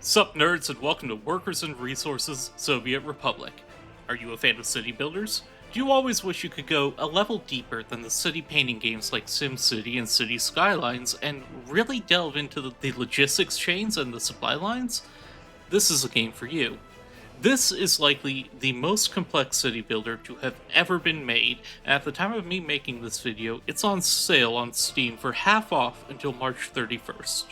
Sup nerds and welcome to Workers and Resources Soviet Republic. Are you a fan of city builders? Do you always wish you could go a level deeper than the city painting games like SimCity and City Skylines and really delve into the logistics chains and the supply lines? This is a game for you. This is likely the most complex city builder to have ever been made, and at the time of me making this video, it's on sale on Steam for half off until March 31st.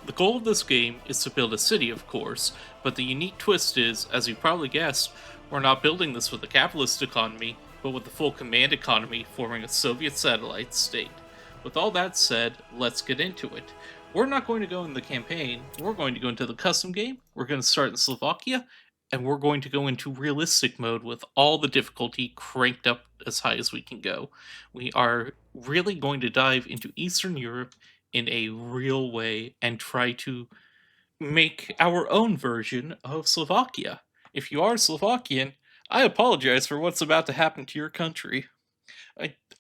The goal of this game is to build a city, of course, but the unique twist is, as you probably guessed, we're not building this with a capitalist economy, but with the full command economy forming a Soviet satellite state. With all that said, let's get into it. We're not going to go in the campaign, we're going to go into the custom game, we're going to start in Slovakia, and we're going to go into realistic mode with all the difficulty cranked up as high as we can go. We are really going to dive into Eastern Europe in a real way and try to make our own version of Slovakia. If you are Slovakian, I apologize for what's about to happen to your country.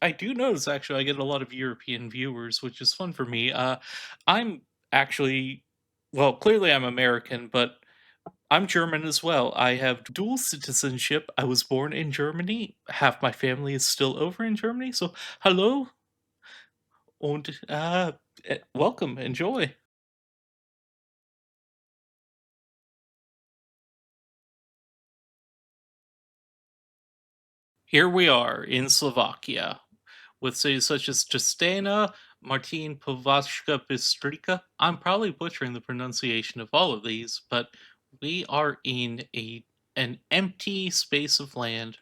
I do notice actually I get a lot of European viewers, which is fun for me. I'm actually well, clearly I'm American, but I'm German as well. I have dual citizenship. I was born in Germany. Half my family is still over in Germany. So, hello und welcome. Enjoy. Here we are in Slovakia with cities such as Trstena, Martin, Povazka, Bystrica. I'm probably butchering the pronunciation of all of these, but we are in an empty space of land.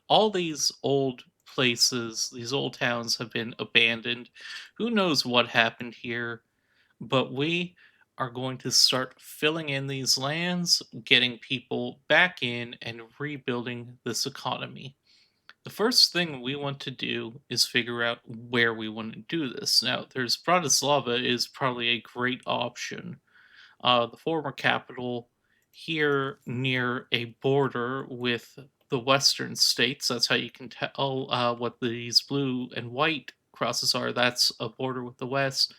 All these old places, these old towns have been abandoned. Who knows what happened here? But we are going to start filling in these lands, getting people back in, and rebuilding this economy. The first thing we want to do is figure out where we want to do this. Now, there's Bratislava is probably a great option. The former capital here near a border with the western states. That's how you can tell what these blue and white crosses are. That's a border with the west.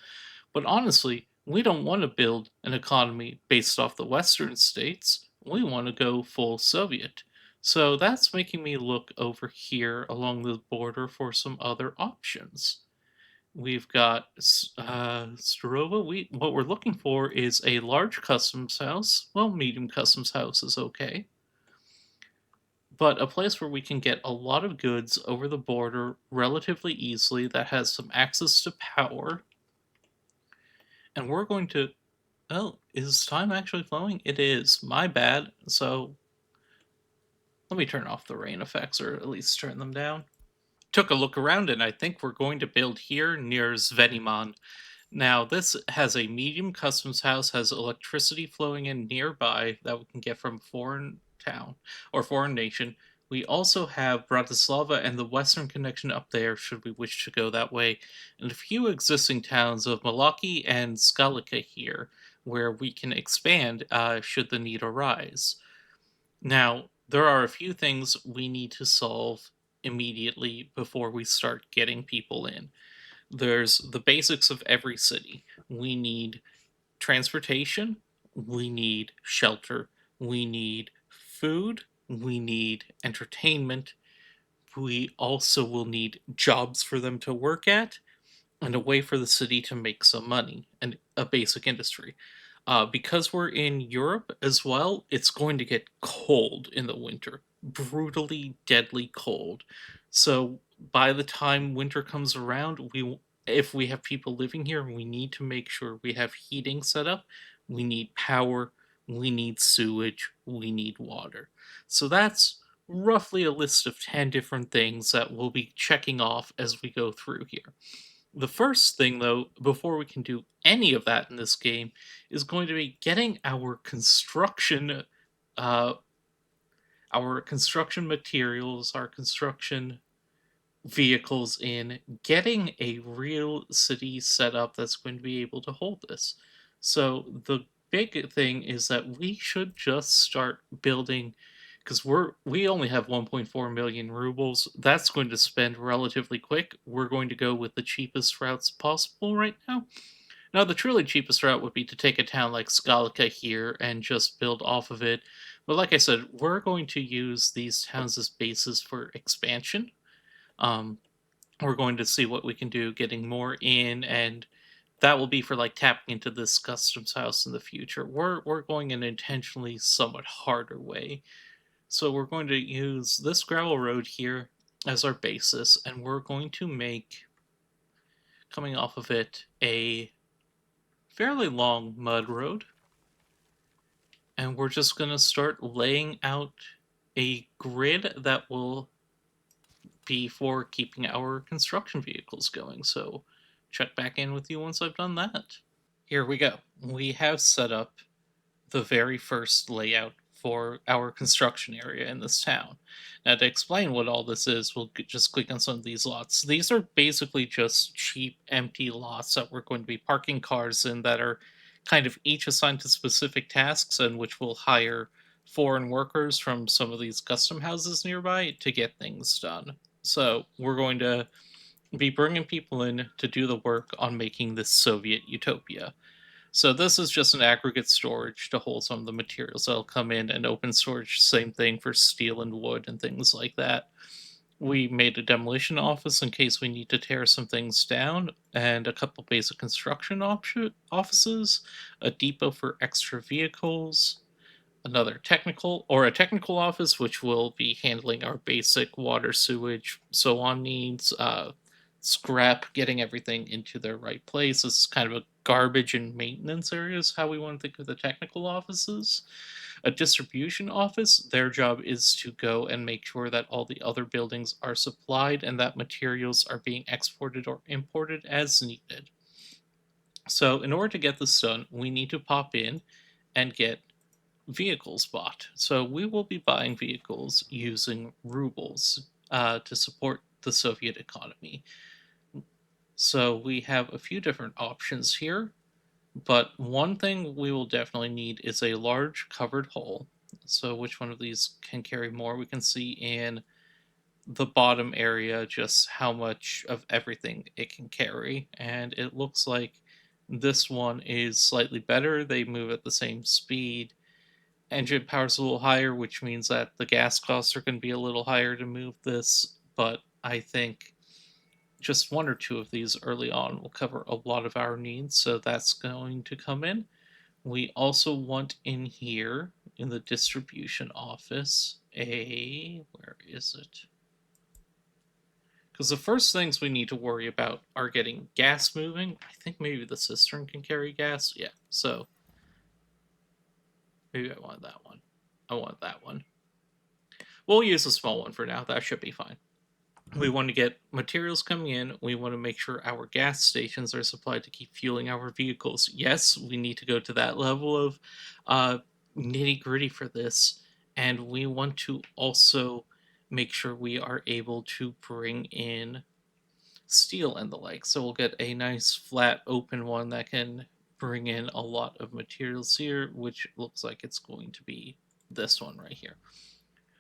But honestly, we don't want to build an economy based off the Western states. We want to go full Soviet. So that's making me look over here along the border for some other options. We've got Starova. What we're looking for is a large customs house. Well, medium customs house is okay, but a place where we can get a lot of goods over the border relatively easily that has some access to power. And we're going to Oh, is time actually flowing? It is. My bad. So let me turn off the rain effects or at least turn them down. Took a look around and I think we're going to build here near Zveniman. Now, this has a medium customs house, has electricity flowing in nearby that we can get from foreign town or foreign nation. We also have Bratislava and the western connection up there, should we wish to go that way, and a few existing towns of Malaki and Skalica here, where we can expand should the need arise. Now, there are a few things we need to solve immediately before we start getting people in. There's the basics of every city. We need transportation, we need shelter, we need food, we need entertainment, we also will need jobs for them to work at, and a way for the city to make some money and a basic industry. Because we're in Europe as well, it's going to get cold in the winter, brutally, deadly cold. So by the time winter comes around, if we have people living here, we need to make sure we have heating set up. We need power. We need sewage. We need water. So that's roughly a list of 10 different things that we'll be checking off as we go through here. The first thing, though, before we can do any of that in this game, is going to be getting uh, our construction materials, our construction vehicles in, getting a real city set up that's going to be able to hold this. So the big thing is that we should just start building because we only have 1.4 million rubles. That's going to spend relatively quick. We're going to go with the cheapest routes possible right now. Now, the truly cheapest route would be to take a town like Scalica here and just build off of it. But like I said, we're going to use these towns as bases for expansion. Um, we're going to see what we can do getting more in, and that will be for like tapping into this customs house in the future. We're going an intentionally somewhat harder way. So we're going to use this gravel road here as our basis, and we're going to make, coming off of it, a fairly long mud road. And we're just going to start laying out a grid that will be for keeping our construction vehicles going. So check back in with you once I've done that. Here we go. We have set up the very first layout for our construction area in this town. Now, to explain what all this is, we'll just click on some of these lots. These are basically just cheap, empty lots that we're going to be parking cars in that are kind of each assigned to specific tasks, and which will hire foreign workers from some of these custom houses nearby to get things done. So, we're going to be bringing people in to do the work on making this Soviet utopia. So this is just an aggregate storage to hold some of the materials that'll come in, and open storage, same thing for steel and wood and things like that. We made a demolition office in case we need to tear some things down, and a couple basic construction offices, a depot for extra vehicles, another technical or a technical office which will be handling our basic water, sewage, so on needs, scrap, getting everything into their right place. This is kind of a garbage and maintenance area is how we want to think of the technical offices. A distribution office, their job is to go and make sure that all the other buildings are supplied and that materials are being exported or imported as needed. So in order to get this done, we need to pop in and get vehicles bought. So we will be buying vehicles using rubles to support the Soviet economy. So we have a few different options here, but one thing we will definitely need is a large covered hull. So which one of these can carry more? We can see in the bottom area just how much of everything it can carry, and it looks like this one is slightly better. They move at the same speed. Engine power's a little higher, which means that the gas costs are going to be a little higher to move this, but I think just one or two of these early on will cover a lot of our needs, so that's going to come in. We also want in here in the distribution office where is it? Because the first things we need to worry about are getting gas moving. I think maybe the cistern can carry gas. Yeah, so maybe I want that one. I want that one. We'll use a small one for now. That should be fine. We want to get materials coming in. We want to make sure our gas stations are supplied to keep fueling our vehicles. Yes, we need to go to that level of uh, nitty gritty for this. And we want to also make sure we are able to bring in steel and the like. So we'll get a nice flat open one that can bring in a lot of materials here, which looks like it's going to be this one right here.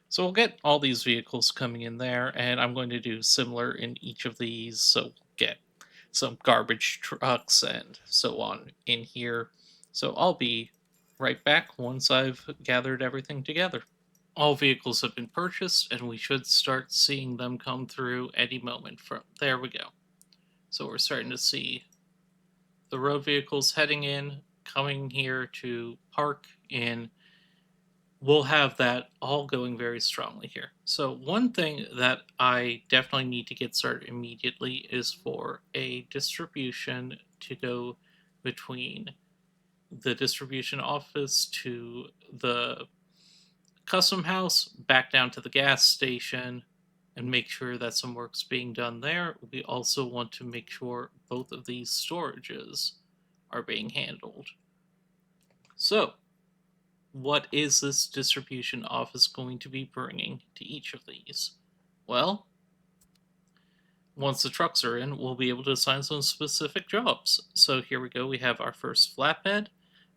So we'll get all these vehicles coming in there, and I'm going to do similar in each of these. So we'll get some garbage trucks and so on in here. So I'll be right back once I've gathered everything together. All vehicles have been purchased, and we should start seeing them come through any moment. From there we go. So we're starting to see the road vehicles heading in, coming here to park in. We'll have that all going very strongly here. So one thing that I definitely need to get started immediately is for a distribution to go between the distribution office to the custom house, back down to the gas station, and make sure that some work's being done there. We also want to make sure both of these storages are being handled. So what is this distribution office going to be bringing to each of these? Well, once the trucks are in, we'll be able to assign some specific jobs. So here we go. We have our first flatbed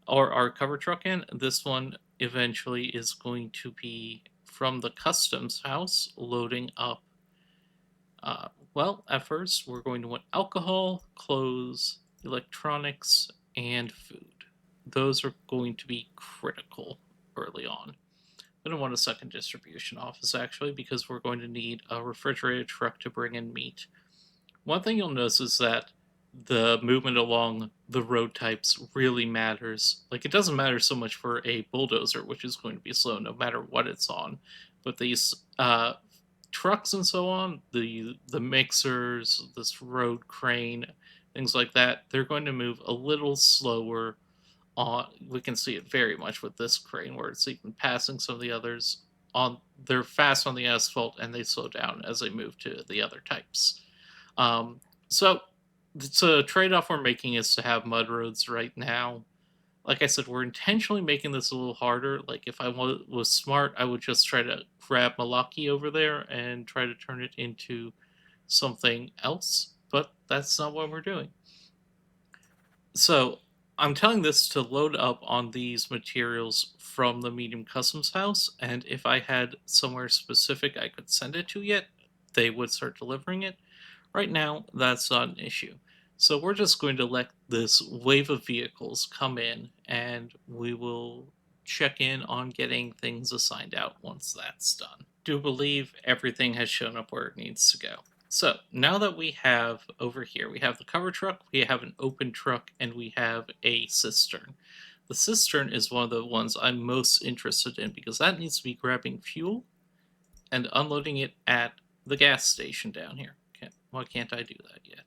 or our cover truck in. This one eventually is going to be from the customs house loading up. Well, at first, we're going to want alcohol, clothes, electronics, and food. Those are going to be critical early on. I don't want a second distribution office actually because we're going to need a refrigerated truck to bring in meat. One thing you'll notice is that the movement along the road types really matters. Like, it doesn't matter so much for a bulldozer, which is going to be slow no matter what it's on, but these trucks and so on, the mixers, this road crane, things like that, they're going to move a little slower. On We can see it very much with this crane where it's even passing some of the others on. They're fast on the asphalt and they slow down as they move to the other types. So it's a trade-off we're making is to have mud roads right now. Like I said, we're intentionally making this a little harder. Like, if I was smart, I would just try to grab Malaki over there and try to turn it into something else. But that's not what we're doing. So I'm telling this to load up on these materials from the medium customs house, and if I had somewhere specific I could send it to yet, they would start delivering it. Right now, that's not an issue. So we're just going to let this wave of vehicles come in and we will check in on getting things assigned out once that's done. Do believe everything has shown up where it needs to go. So now that we have over here, we have the cover truck, we have an open truck, and we have a cistern. The cistern is one of the ones I'm most interested in because that needs to be grabbing fuel and unloading it at the gas station down here. Why can't I do that yet?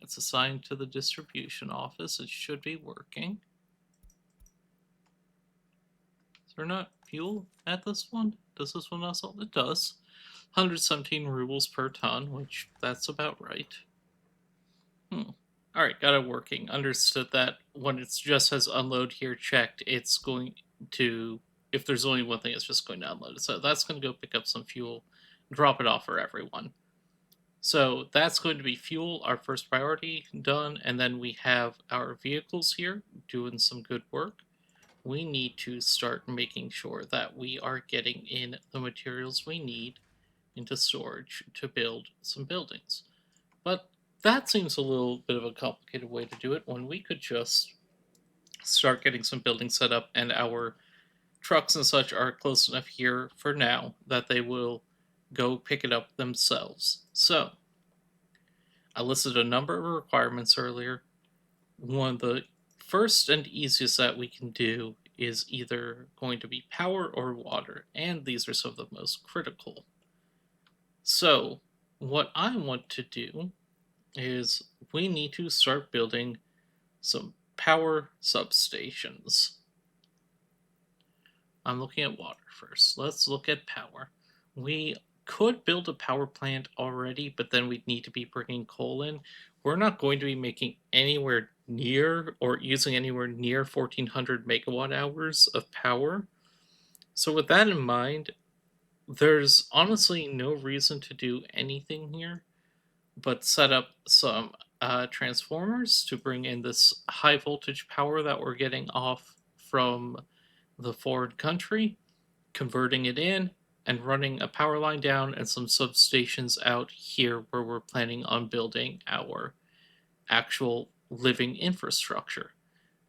It's assigned to the distribution office. It should be working. Is there not fuel at this one? Does this one also? It does. 117 rubles per ton, which that's about right. All right, got it working. Understood that when it's just has unload here checked, it's going to, if there's only one thing, it's just going to unload it. So that's going to go pick up some fuel, drop it off for everyone. So that's going to be fuel, our first priority, done. And then we have our vehicles here doing some good work. We need to start making sure that we are getting in the materials we need into storage to build some buildings. But that seems a little bit of a complicated way to do it when we could just start getting some buildings set up and our trucks and such are close enough here for now that they will go pick it up themselves. So, I listed a number of requirements earlier. One of the first and easiest that we can do is either going to be power or water, and these are some of the most critical. So, what I want to do is we need to start building some power substations. I'm looking at water first. Let's look at power. We could build a power plant already, but then we'd need to be bringing coal in. We're not going to be making anywhere near or using anywhere near 1400 megawatt hours of power. So, with that in mind, there's honestly no reason to do anything here but set up some transformers to bring in this high voltage power that we're getting off from the foreign country, converting it in, and running a power line down and some substations out here where we're planning on building our actual living infrastructure.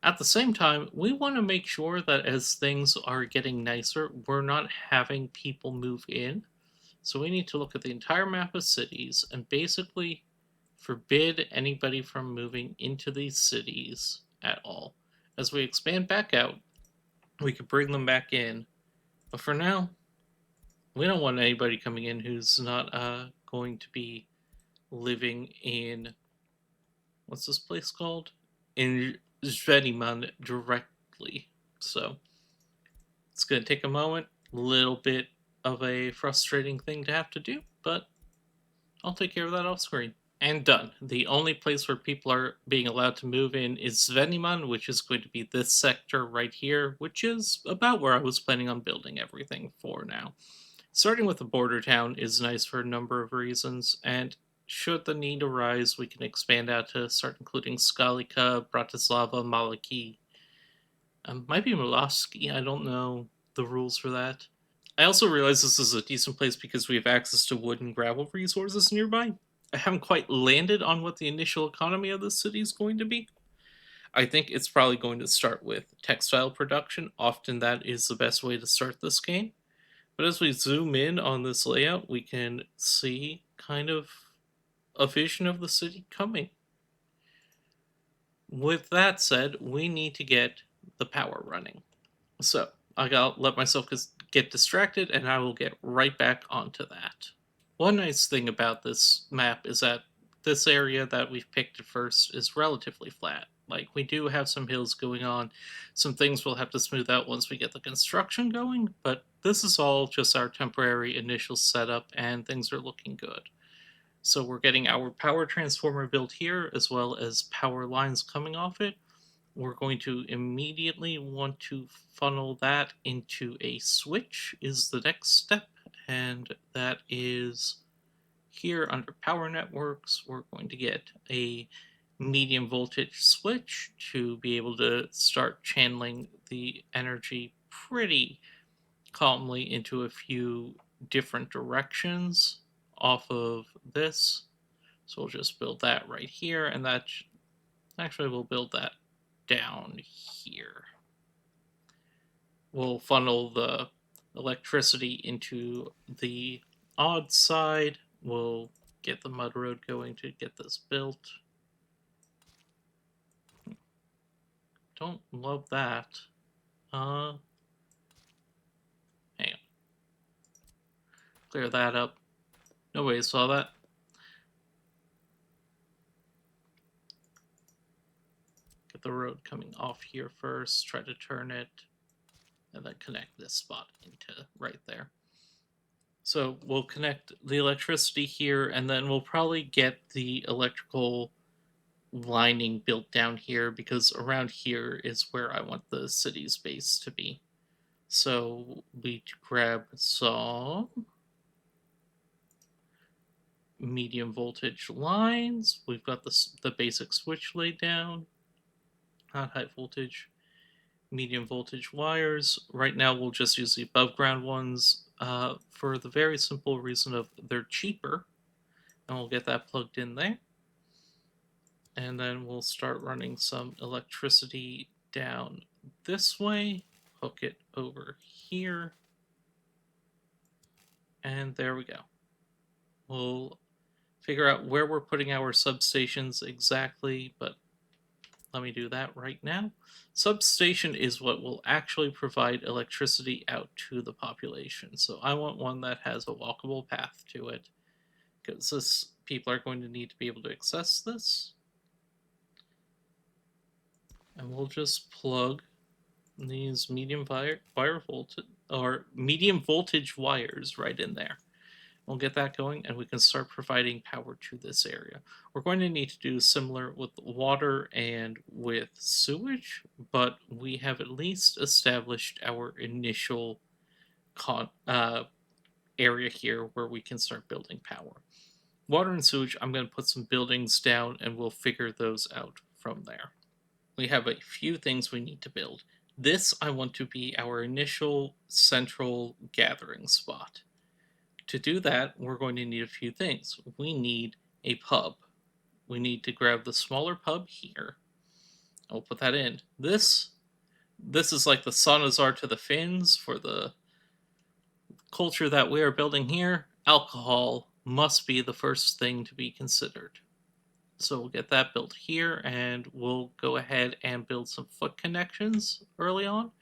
At the same time, we want to make sure that as things are getting nicer, we're not having people move in. So we need to look at the entire map of cities and basically forbid anybody from moving into these cities at all. As we expand back out, we could bring them back in. But for now, we don't want anybody coming in who's not going to be living in, what's this place called? In Zveniman directly. So it's going to take a moment, a little bit of a frustrating thing to have to do, but I'll take care of that off screen. And done. The only place where people are being allowed to move in is Sveniman, which is going to be this sector right here, which is about where I was planning on building everything for now. Starting with the border town is nice for a number of reasons, and should the need arise, we can expand out to start including Skalika, Bratislava, Malaki. Might be Moloski, I don't know the rules for that. I also realize this is a decent place because we have access to wood and gravel resources nearby. I haven't quite landed on what the initial economy of the city is going to be. I think it's probably going to start with textile production. Often that is the best way to start this game. But as we zoom in on this layout, we can see kind of a vision of the city coming. With that said, we need to get the power running. So I gotta let myself get distracted and I will get right back onto that. One nice thing about this map is that this area that we've picked at first is relatively flat. Like, we do have some hills going on, some things we'll have to smooth out once we get the construction going, but this is all just our temporary initial setup and things are looking good. So we're getting our power transformer built here as well as power lines coming off it. We're going to immediately want to funnel that into a switch is the next step, and that is here under power networks. We're going to get a medium voltage switch to be able to start channeling the energy pretty calmly into a few different directions off of this. So we'll just build that right here, and that actually we'll build that down here. We'll funnel the electricity into the odd side. We'll get the mud road going to get this built. Don't love that. Hang on. Clear that up. Nobody saw that. Get the road coming off here first. Try to turn it. And then connect this spot into right there. So we'll connect the electricity here, and then we'll probably get the electrical lining built down here because around here is where I want the city's base to be. So we grab some medium voltage lines. We've got the basic switch laid down, not high voltage, medium voltage wires. Right now we'll just use the above ground ones for the very simple reason of they're cheaper, and we'll get that plugged in there. And then we'll start running some electricity down this way, hook it over here, and there we go. We'll figure out where we're putting our substations exactly, but let me do that right now. Substation is what will actually provide electricity out to the population. So I want one that has a walkable path to it, because people are going to need to be able to access this. And we'll just plug these medium voltage wires right in there. We'll get that going and we can start providing power to this area. We're going to need to do similar with water and with sewage, but we have at least established our initial area here where we can start building power. Water and sewage, I'm going to put some buildings down and we'll figure those out from there. We have a few things we need to build. This I want to be our initial central gathering spot. To do that, we're going to need a few things. We need a pub. We need to grab the smaller pub here. I'll put that in. This is like the Sonazar to the Finns for the culture that we are building here. Alcohol must be the first thing to be considered. So we'll get that built here, and we'll go ahead and build some foot connections early on.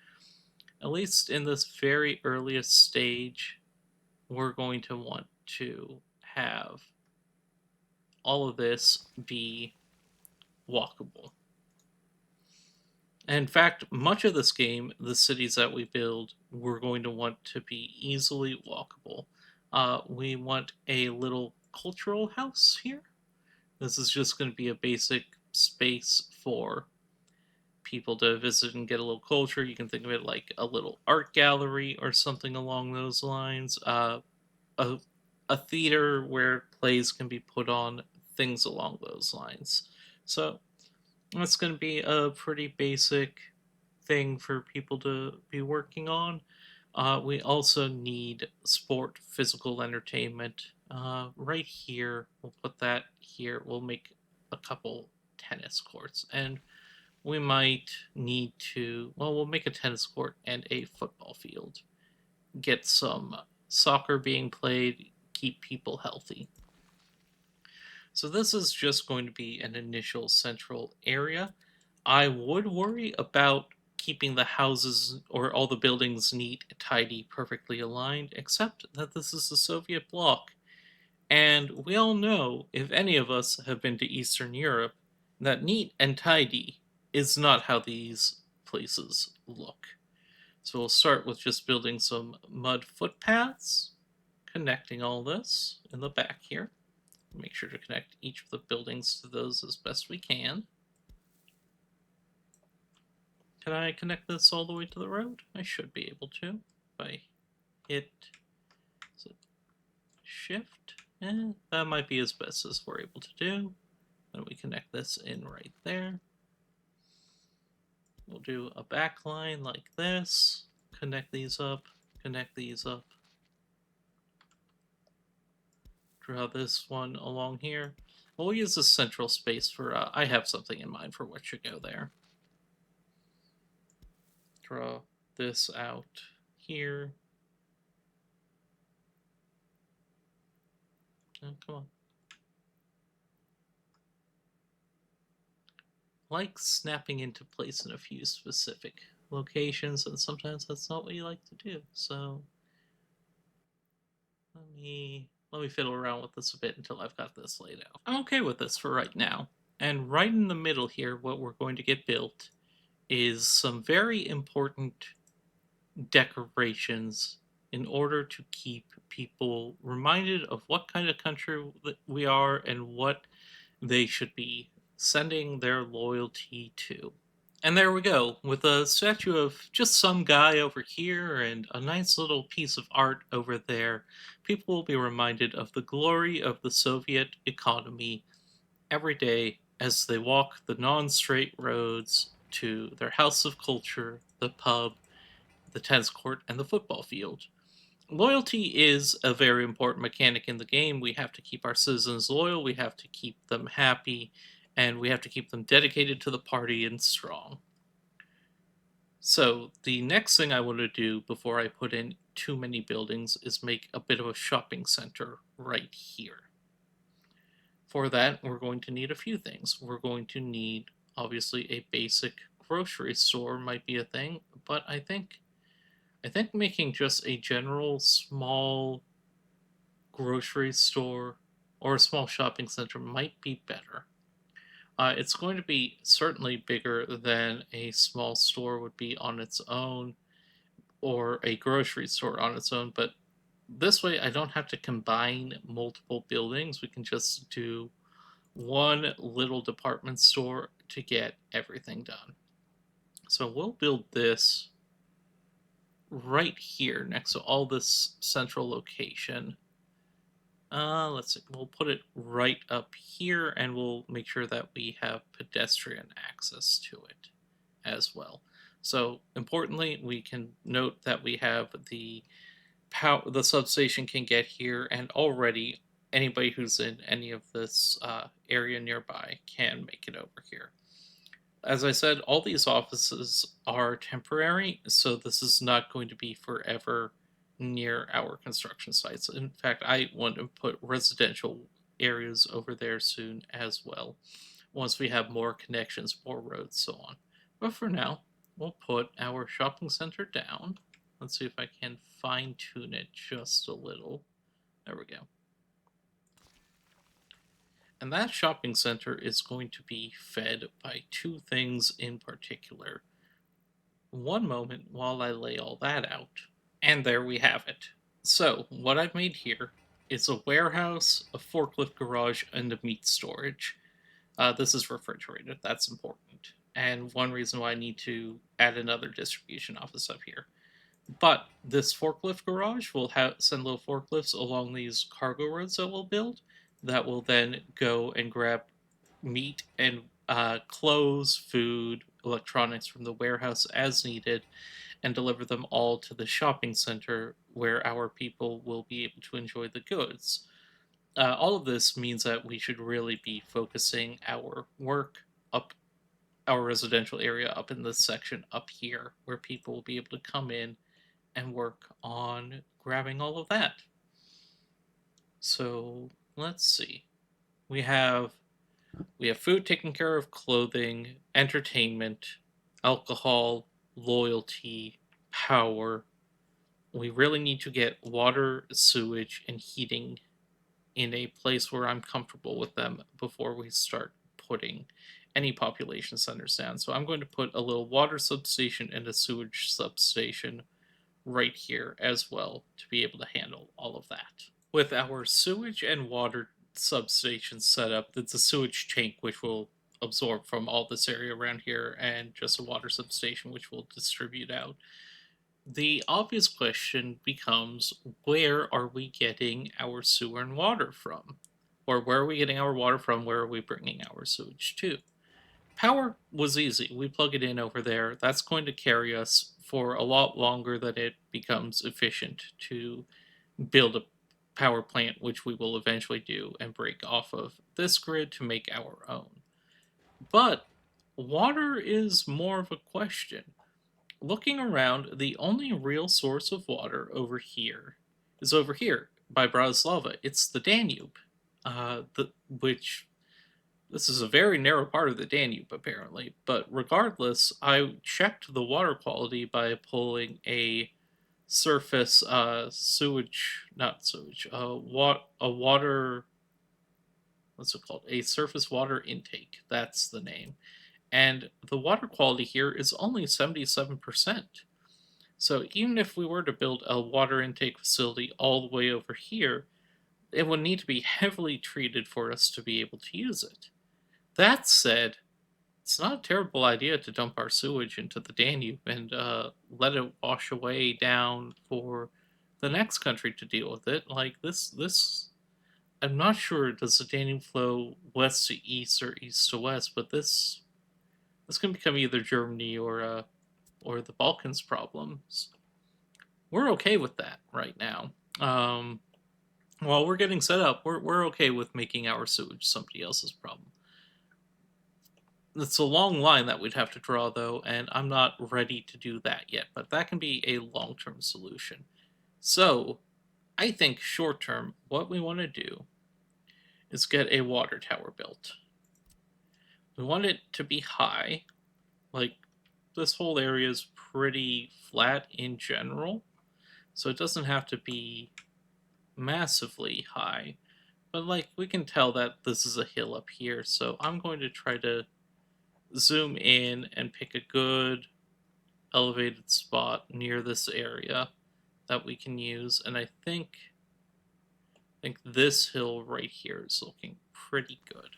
At least in this very earliest stage, we're going to want to have all of this be walkable. In fact, much of this game, the cities that we build, we're going to want to be easily walkable. We want a little cultural house here. This is just going to be a basic space for people to visit and get a little culture. You can think of it like a little art gallery or something along those lines. A theater where plays can be put on, things along those lines. So that's going to be a pretty basic thing for people to be working on. We also need sport, physical entertainment. Right here, we'll put that here. We'll make a couple tennis courts, and we might need to. Well, we'll make a tennis court and a football field. Get some soccer being played. Keep people healthy. So this is just going to be an initial central area. I would worry about keeping the houses or all the buildings neat, tidy, perfectly aligned, except that this is the Soviet bloc. And we all know, if any of us have been to Eastern Europe, that neat and tidy is not how these places look. So we'll start with just building some mud footpaths, connecting all this in the back here. Make sure to connect each of the buildings to those as best we can. Can I connect this all the way to the road? I should be able to. If I hit shift, that might be as best as we're able to do. Then we connect this in right there. We'll do a back line like this. Connect these up. Connect these up. Draw this one along here. We'll use the central space for, I have something in mind for what should go there. Draw this out here. Oh, come on. Like snapping into place in a few specific locations, and sometimes that's not what you like to do. So let me fiddle around with this a bit until I've got this laid out. I'm okay with this for right now. And right in the middle here, what we're going to get built is some very important decorations in order to keep people reminded of what kind of country we are and what they should be sending their loyalty to. And there we go, with a statue of just some guy over here and a nice little piece of art over there. People will be reminded of the glory of the Soviet economy every day as they walk the non straight roads to their house of culture, the pub, the tennis court, and the football field. Loyalty is a very important mechanic in the game. We have to keep our citizens loyal, we have to keep them happy, and we have to keep them dedicated to the party and strong. So, the next thing I want to do before I put in too many buildings is make a bit of a shopping center right here. For that, we're going to need a few things. We're going to need, obviously, a basic grocery store might be a thing, but I think making just a general small grocery store or a small shopping center might be better. It's going to be certainly bigger than a small store would be on its own or a grocery store on its own, but this way I don't have to combine multiple buildings. We can just do one little department store to get everything done. So we'll build this right here next to all this central location. Let's see. We'll put it right up here, and we'll make sure that we have pedestrian access to it as well. So importantly, we can note that we have the power. The substation can get here, and already anybody who's in any of this area nearby can make it over here. As I said, all these offices are temporary, so this is not going to be forever near our construction sites. In fact, I want to put residential areas over there soon as well, once we have more connections, more roads, so on. But for now, we'll put our shopping center down. Let's see if I can fine tune it just a little. There we go. And that shopping center is going to be fed by two things in particular. One moment while I lay all that out. And there we have it. So, what I've made here is a warehouse, a forklift garage, and a meat storage. This is refrigerated, that's important. And one reason why I need to add another distribution office up here. But this forklift garage will send little forklifts along these cargo roads that we'll build that will then go and grab meat and clothes, food, electronics from the warehouse as needed, and deliver them all to the shopping center where our people will be able to enjoy the goods. All of this means that we should really be focusing our work up our residential area up in this section up here where people will be able to come in and work on grabbing all of that. So let's see. We have we have food taken care of, clothing, entertainment, alcohol, loyalty, power. We really need to get water, sewage, and heating in a place where I'm comfortable with them before we start putting any population centers down. So I'm going to put a little water substation and a sewage substation right here as well to be able to handle all of that. With our sewage and water substations set up, that's a sewage tank which will absorb from all this area around here, and just a water substation which will distribute out. The obvious question becomes, where are we getting our sewer and water from? Or where are we getting our water from? Where are we bringing our sewage to? Power was easy. We plug it in over there. That's going to carry us for a lot longer than it becomes efficient to build a power plant, which we will eventually do and break off of this grid to make our own. But water is more of a question. Looking around, the only real source of water over here is over here by Bratislava. It's the Danube, which this is a very narrow part of the Danube apparently. But regardless, I checked the water quality by pulling a surface sewage, not sewage, a water. What's it called? A surface water intake. That's the name. And the water quality here is only 77%. So even if we were to build a water intake facility all the way over here, it would need to be heavily treated for us to be able to use it. That said, it's not a terrible idea to dump our sewage into the Danube and let it wash away down for the next country to deal with it. Like this, I'm not sure does the Danube flow west to east or east to west, but this can become either Germany or the Balkans problems. We're okay with that right now. While we're getting set up, we're okay with making our sewage somebody else's problem. It's a long line that we'd have to draw, though, and I'm not ready to do that yet, but that can be a long term solution. So, I think short term, what we want to do is get a water tower built. We want it to be high, like this whole area is pretty flat in general, so it doesn't have to be massively high, but like we can tell that this is a hill up here, so I'm going to try to zoom in and pick a good elevated spot near this area that we can use, and I think this hill right here is looking pretty good.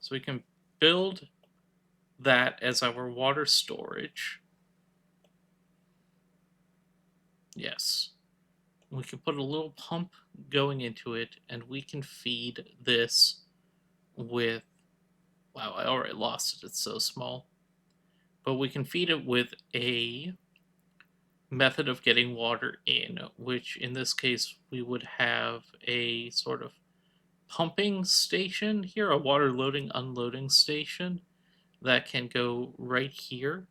So we can build that as our water storage. Yes. We can put a little pump going into it, and we can feed this with. Wow, I already lost it. It's so small. But we can feed it with a method of getting water in, which in this case we would have a sort of pumping station here, a water loading unloading station that can go right here,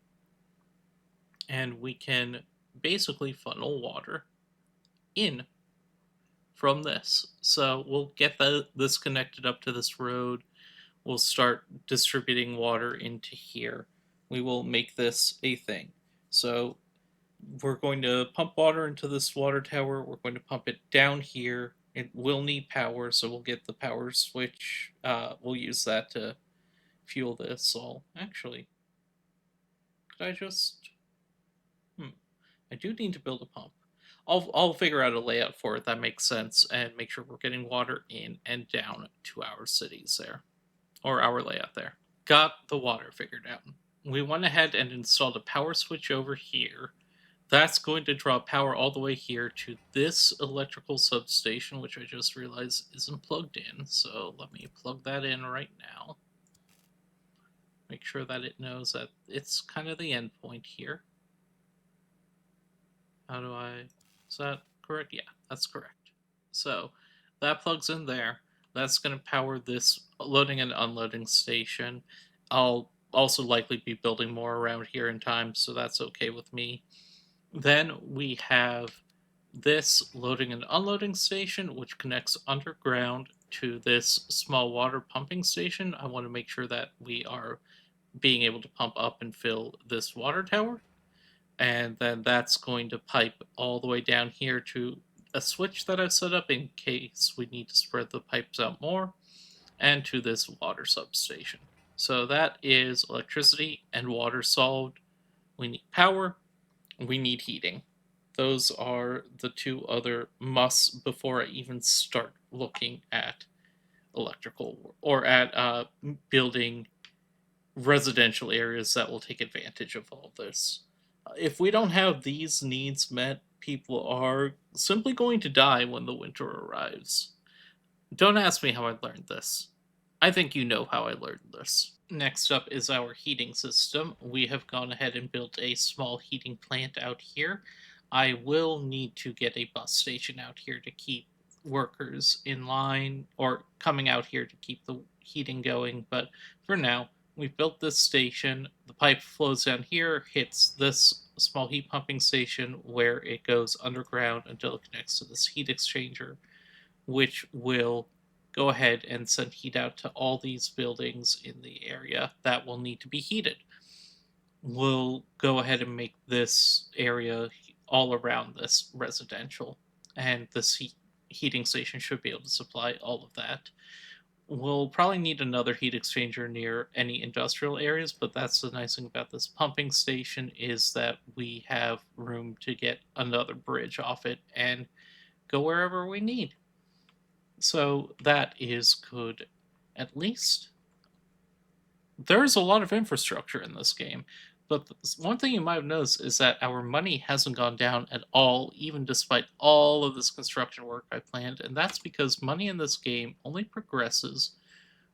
and we can basically funnel water in from this. So we'll get this connected up to this road. We'll start distributing water into here. We will make this a thing. So we're going to pump water into this water tower. We're going to pump it down here. It will need power, so we'll get the power switch. We'll use that to fuel this. All actually, could I just? I do need to build a pump. I'll figure out a layout for it that makes sense and make sure we're getting water in and down to our cities there, or our layout there. Got the water figured out. We went ahead and installed a power switch over here. That's going to draw power all the way here to this electrical substation, which I just realized isn't plugged in. So let me plug that in right now. Make sure that it knows that it's kind of the end point here. How do I? Is that correct? Yeah, that's correct. So that plugs in there. That's going to power this loading and unloading station. I'll also likely be building more around here in time, so that's okay with me. Then we have this loading and unloading station, which connects underground to this small water pumping station. I want to make sure that we are being able to pump up and fill this water tower. And then that's going to pipe all the way down here to a switch that I've set up in case we need to spread the pipes out more, and to this water substation. So that is electricity and water solved. We need power, we need heating. Those are the two other musts before I even start looking at electrical or at building residential areas that will take advantage of all this. If we don't have these needs met, people are simply going to die when the winter arrives. Don't ask me how I learned this. I think you know how I learned this. Next up is our heating system. We have gone ahead and built a small heating plant out here. I will need to get a bus station out here to keep workers in line or coming out here to keep the heating going, but for now, we've built this station. The pipe flows down here, hits this small heat pumping station where it goes underground until it connects to this heat exchanger, which will go ahead and send heat out to all these buildings in the area that will need to be heated. We'll go ahead and make this area all around this residential, and this heating station should be able to supply all of that. We'll probably need another heat exchanger near any industrial areas, but that's the nice thing about this pumping station is that we have room to get another bridge off it and go wherever we need. So that is good, at least. There's a lot of infrastructure in this game, but one thing you might have noticed is that our money hasn't gone down at all, even despite all of this construction work I planned, and that's because money in this game only progresses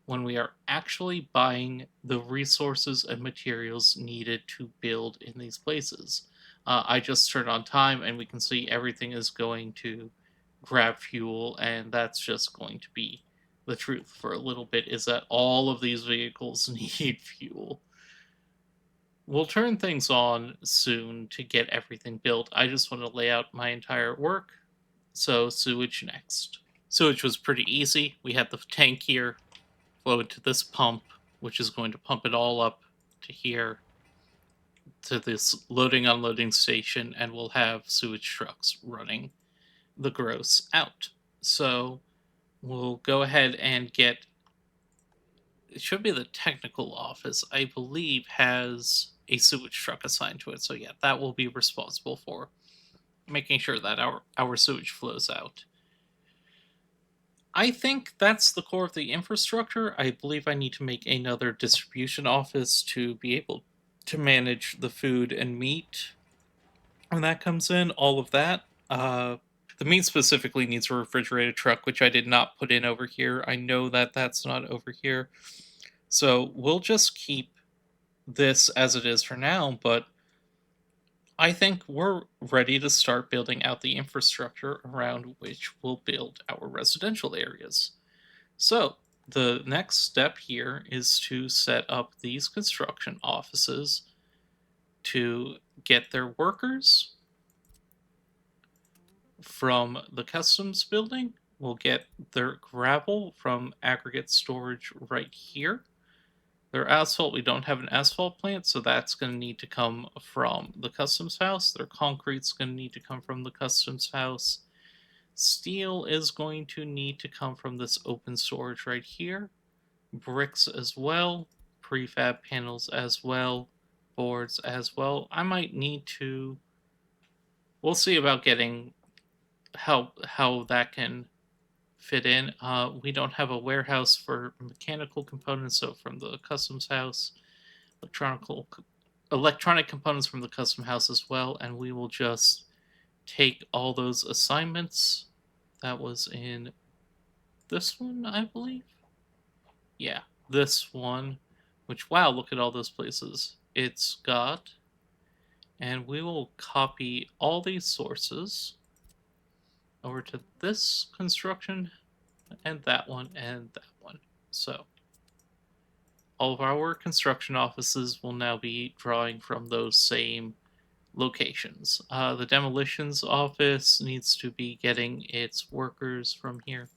when we are actually buying the resources and materials needed to build in these places. I just turned on time and we can see everything is going to grab fuel, and that's just going to be the truth for a little bit is that all of these vehicles need fuel. We'll turn things on soon to get everything built. I just want to lay out my entire work. So, sewage next. Sewage was pretty easy. We had the tank here, flow into this pump, which is going to pump it all up to here, to this loading unloading station, and we'll have sewage trucks running the gross out. So we'll go ahead and get, it should be the technical office, I believe, has a sewage truck assigned to it. So yeah, that will be responsible for making sure that our sewage flows out. I think that's the core of the infrastructure. I believe I need to make another distribution office to be able to manage the food and meat when that comes in, all of that. The meat specifically needs a refrigerated truck, which I did not put in over here. I know that that's not over here. So we'll just keep this as it is for now, but I think we're ready to start building out the infrastructure around which we'll build our residential areas. So, the next step here is to set up these construction offices to get their workers from the customs building. We'll get their gravel from aggregate storage right here. Their asphalt, we don't have an asphalt plant, so that's going to need to come from the customs house. Their concrete's going to need to come from the customs house. Steel is going to need to come from this open storage right here. Bricks as well. Prefab panels as well. Boards as well. I might need to. We'll see about getting how that can fit in. We don't have a warehouse for mechanical components, so from the customs house, electronic components from the custom house as well, and we will just take all those assignments. That was in this one, I believe. Yeah, this one. Which, wow, look at all those places. It's got And we will copy all these sources over to this construction and that one and that one. So all of our construction offices will now be drawing from those same locations. The demolitions office needs to be getting its workers from here.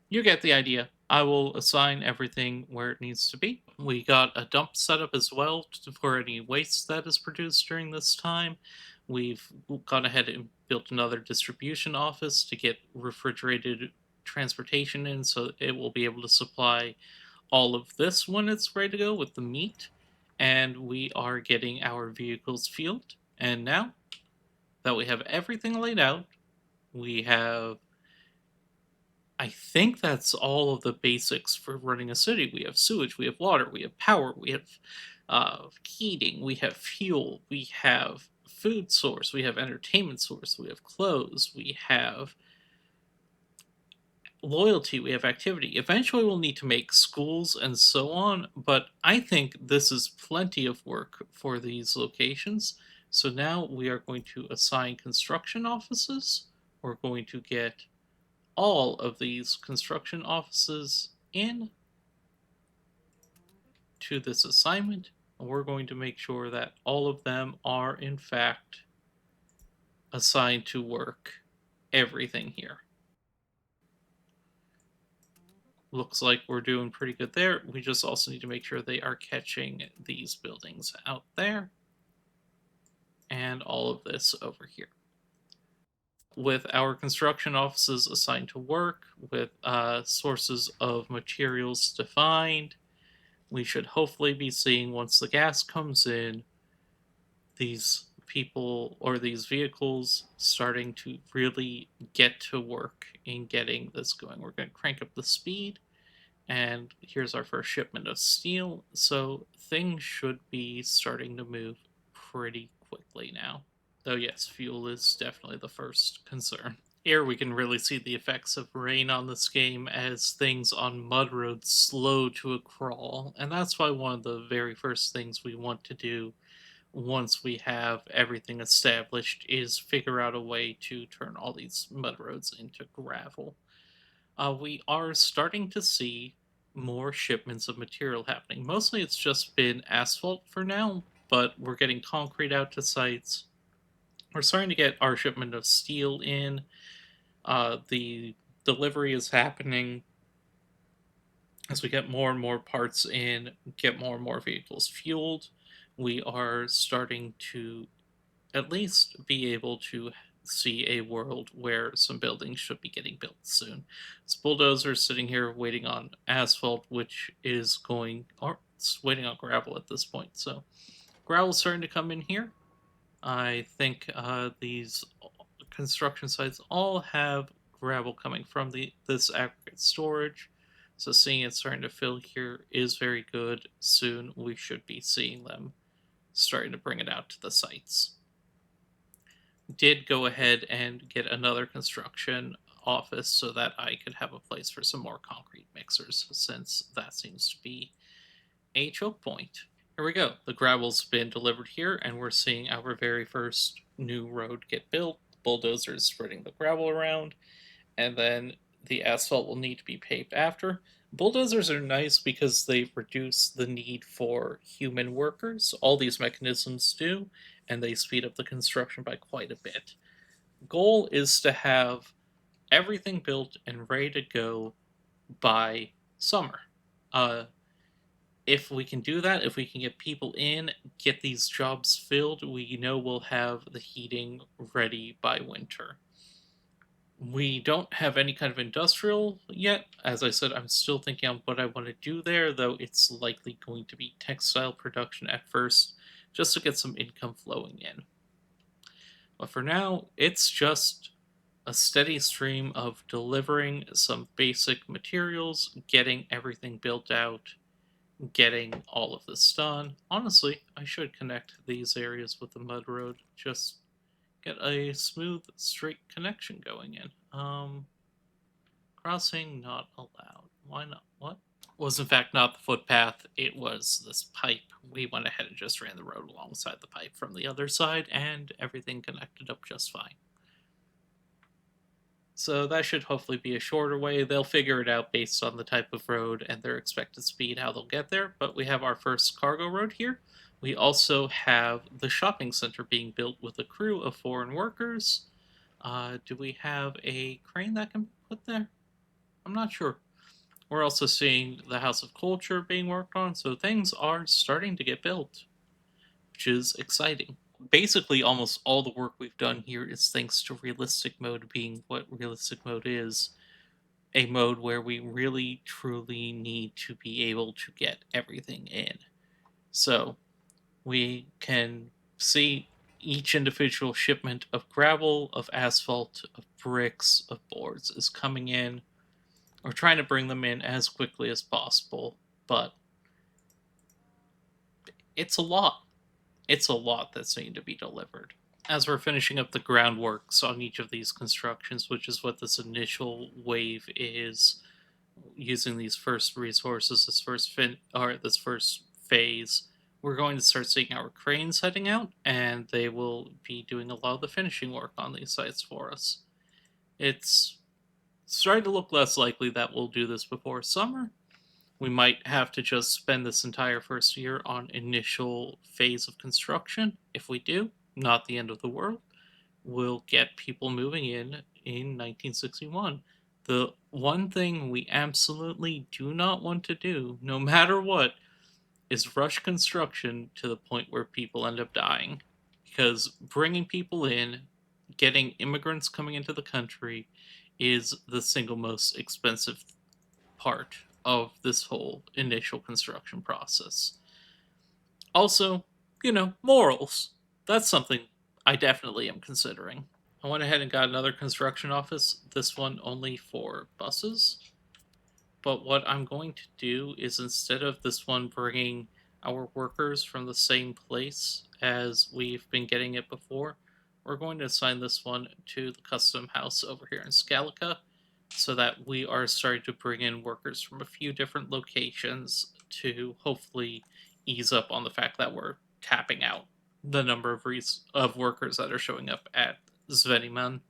You get the idea. I will assign everything where it needs to be. We got a dump set up as well for any waste that is produced during this time. We've gone ahead and built another distribution office to get refrigerated transportation in so it will be able to supply all of this when it's ready to go with the meat. And we are getting our vehicles fueled. And now that we have everything laid out, we have, I think that's all of the basics for running a city. We have sewage, we have water, we have power, we have heating, we have fuel, we have food source, we have entertainment source, we have clothes, we have loyalty, we have activity. Eventually, we'll need to make schools and so on, but I think this is plenty of work for these locations. So now we are going to assign construction offices. We're going to get all of these construction offices in to this assignment. And we're going to make sure that all of them are, in fact, assigned to work everything here. Looks like we're doing pretty good there. We just also need to make sure they are catching these buildings out there and all of this over here. With our construction offices assigned to work, with sources of materials defined, we should hopefully be seeing once the gas comes in, these people or these vehicles starting to really get to work in getting this going. We're going to crank up the speed, and here's our first shipment of steel. So things should be starting to move pretty quickly now. Though, yes, fuel is definitely the first concern. Here we can really see the effects of rain on this game as things on mud roads slow to a crawl. And that's why one of the very first things we want to do once we have everything established is figure out a way to turn all these mud roads into gravel. We are starting to see more shipments of material happening. Mostly it's just been asphalt for now, but we're getting concrete out to sites. We're starting to get our shipment of steel in. The delivery is happening as we get more and more parts in, get more and more vehicles fueled. We are starting to at least be able to see a world where some buildings should be getting built soon. This bulldozer is sitting here waiting on asphalt, which is going, or it's waiting on gravel at this point. So gravel's starting to come in here. I think these construction sites all have gravel coming from this aggregate storage. So seeing it starting to fill here is very good. Soon we should be seeing them starting to bring it out to the sites. Did go ahead and get another construction office so that I could have a place for some more concrete mixers, since that seems to be a choke point. Here we go. The gravel's been delivered here, and we're seeing our very first new road get built. Bulldozers spreading the gravel around, and then the asphalt will need to be paved after. Bulldozers are nice because they reduce the need for human workers. All these mechanisms do, and they speed up the construction by quite a bit. Goal is to have everything built and ready to go by summer. Uh, if we can do that, if we can get people in, get these jobs filled, we know we'll have the heating ready by winter. We don't have any kind of industrial yet. As I said, I'm still thinking on what I want to do there, though it's likely going to be textile production at first, just to get some income flowing in. But for now, it's just a steady stream of delivering some basic materials, getting everything built out, getting all of this done. Honestly, I should connect these areas with the mud road. Just get a smooth, straight connection going in. Crossing not allowed. Why not? What? was in fact not the footpath, it was this pipe. We went ahead and just ran the road alongside the pipe from the other side, and everything connected up just fine. So that should hopefully be a shorter way. They'll figure it out based on the type of road and their expected speed, how they'll get there. But we have our first cargo road here. We also have the shopping center being built with a crew of foreign workers. Do we have a crane that can be put there? I'm not sure. We're also seeing the House of Culture being worked on, so things are starting to get built, which is exciting. Basically, almost all the work we've done here is thanks to realistic mode being what realistic mode is, a mode where we really truly need to be able to get everything in. So we can see each individual shipment of gravel, of asphalt, of bricks, of boards is coming in. We're trying to bring them in as quickly as possible, but it's a lot. It's a lot that's needing to be delivered. As we're finishing up the groundworks on each of these constructions, which is what this initial wave is, using these first resources, this first phase, we're going to start seeing our cranes heading out, and they will be doing a lot of the finishing work on these sites for us. It's starting to look less likely that we'll do this before summer. We might have to just spend this entire first year on initial phase of construction. If we do, not the end of the world. We'll get people moving in 1961. The one thing we absolutely do not want to do, no matter what, is rush construction to the point where people end up dying. Because bringing people in, getting immigrants coming into the country, is the single most expensive part of this whole initial construction process. Also, morals. That's something I definitely am considering. I went ahead and got another construction office, this one only for buses. But what I'm going to do is, instead of this one bringing our workers from the same place as we've been getting it before, we're going to assign this one to the custom house over here in Scalica, so that we are starting to bring in workers from a few different locations to hopefully ease up on the fact that we're tapping out the number of workers that are showing up at Sveniman.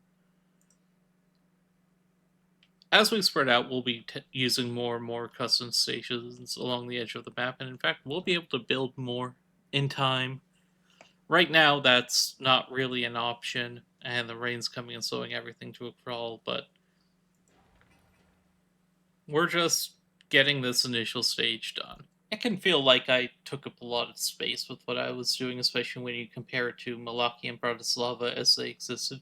As we spread out, we'll be using more and more custom stations along the edge of the map, and in fact, we'll be able to build more in time. Right now, that's not really an option, and the rain's coming and slowing everything to a crawl, but we're just getting this initial stage done. It can feel like I took up a lot of space with what I was doing, especially when you compare it to Malaki and Bratislava as they existed.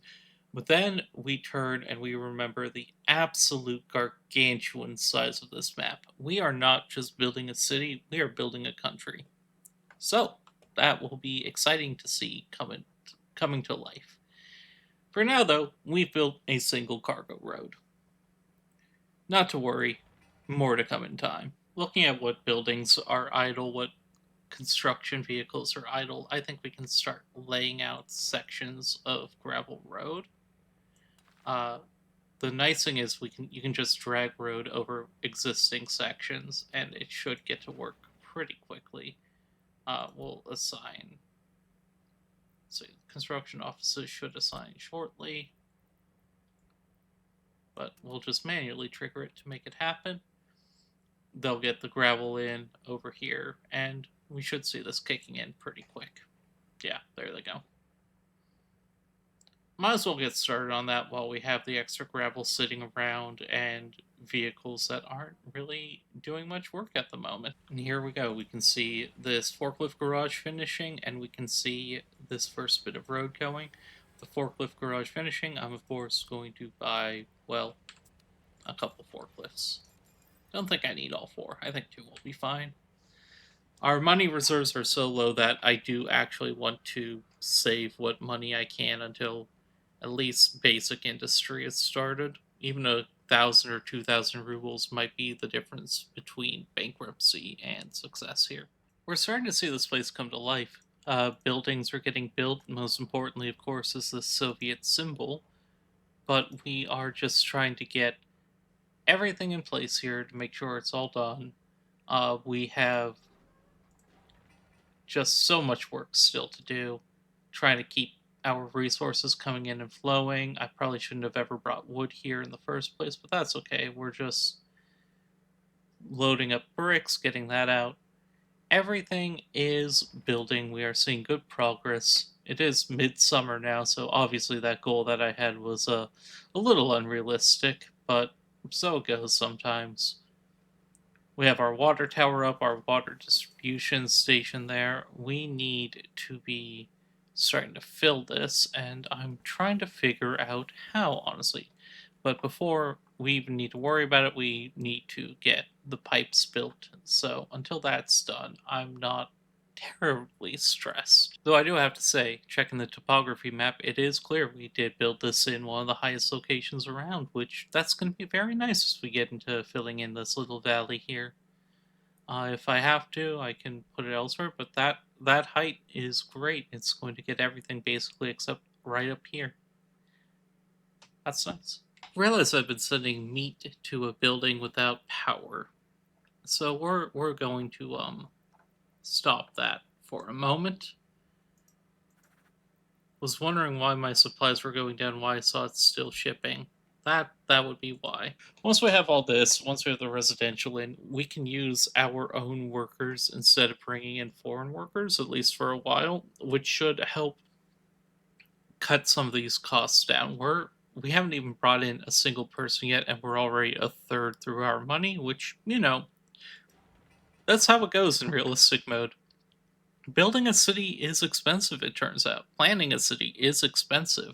But then we turn and we remember the absolute gargantuan size of this map. We are not just building a city, we are building a country. So that will be exciting to see coming to life. For now, though, we've built a single cargo road. Not to worry, more to come in time. Looking at what buildings are idle, what construction vehicles are idle, I think we can start laying out sections of gravel road. Uh, the nice thing is you can just drag road over existing sections, and it should get to work pretty quickly. We'll assign. So construction offices should assign shortly, but we'll just manually trigger it to make it happen. They'll get the gravel in over here, and we should see this kicking in pretty quick. Yeah, there they go. Might as well get started on that while we have the extra gravel sitting around and vehicles that aren't really doing much work at the moment. And here we go. We can see this forklift garage finishing, and we can see this first bit of road going. The forklift garage finishing, I'm of course going to buy, well, a couple forklifts. Don't think I need all four. I think two will be fine. Our money reserves are so low that I do actually want to save what money I can until at least basic industry is started. Even 1,000 or 2,000 rubles might be the difference between bankruptcy and success here. We're starting to see this place come to life. Buildings are getting built. Most importantly, of course, is the Soviet symbol. But we are just trying to get everything in place here to make sure it's all done. We have just so much work still to do, trying to keep our resources coming in and flowing. I probably shouldn't have ever brought wood here in the first place, but that's okay. We're just loading up bricks, getting that out. Everything is building. We are seeing good progress. It is midsummer now, so obviously that goal that I had was a little unrealistic, but so it goes sometimes. We have our water tower up, our water distribution station there. We need to be starting to fill this, and I'm trying to figure out how, honestly. But before we even need to worry about it, we need to get the pipes built. So until that's done, I'm not terribly stressed. Though I do have to say, checking the topography map, it is clear we did build this in one of the highest locations around, which that's going to be very nice as we get into filling in this little valley here. If I have to, I can put it elsewhere, but that height is great. It's going to get everything basically except right up here. That's nice. Realize I've been sending meat to a building without power, so we're going to stop that for a moment. Was wondering why my supplies were going down, why I saw it still shipping. That would be why. Once we have all this, once we have the residential in, we can use our own workers instead of bringing in foreign workers, at least for a while, which should help cut some of these costs down. We haven't even brought in a single person yet, and we're already a third through our money, which, that's how it goes in realistic mode. Building a city is expensive, it turns out. Planning a city is expensive.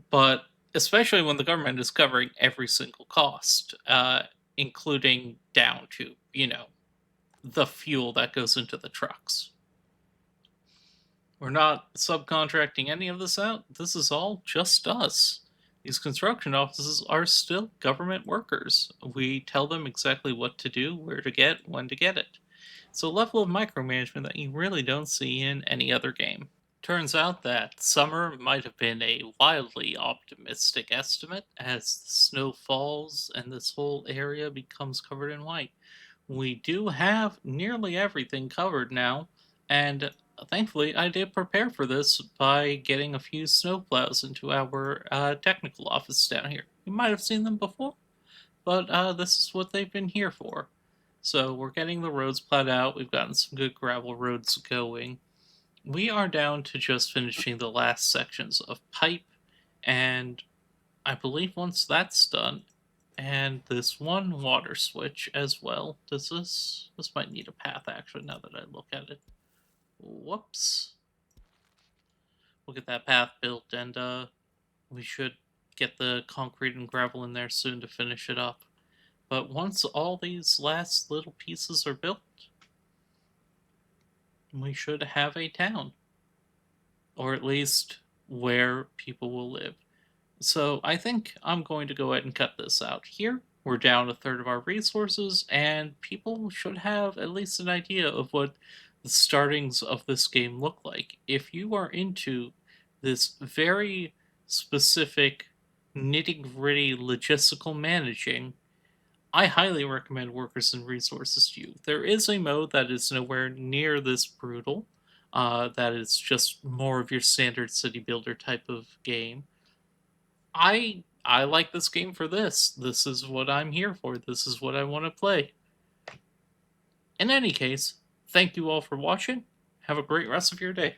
But especially when the government is covering every single cost, including down to, the fuel that goes into the trucks. We're not subcontracting any of this out. This is all just us. These construction offices are still government workers. We tell them exactly what to do, where to get, when to get it. It's a level of micromanagement that you really don't see in any other game. Turns out that summer might have been a wildly optimistic estimate as the snow falls and this whole area becomes covered in white. We do have nearly everything covered now, and thankfully I did prepare for this by getting a few snowplows into our technical office down here. You might have seen them before, but this is what they've been here for. So we're getting the roads plowed out, we've gotten some good gravel roads going. We are down to just finishing the last sections of pipe, and I believe once that's done, and this one water switch as well. This might need a path actually now that I look at it. Whoops. We'll get that path built, and we should get the concrete and gravel in there soon to finish it up. But once all these last little pieces are built, we should have a town. Or at least where people will live. So I think I'm going to go ahead and cut this out here. We're down a third of our resources, and people should have at least an idea of what the startings of this game look like. If you are into this very specific, nitty gritty logistical managing, I highly recommend Workers and Resources to you. There is a mode that is nowhere near this brutal. That is just more of your standard city builder type of game. I like this game for this. This is what I'm here for. This is what I want to play. In any case, thank you all for watching. Have a great rest of your day.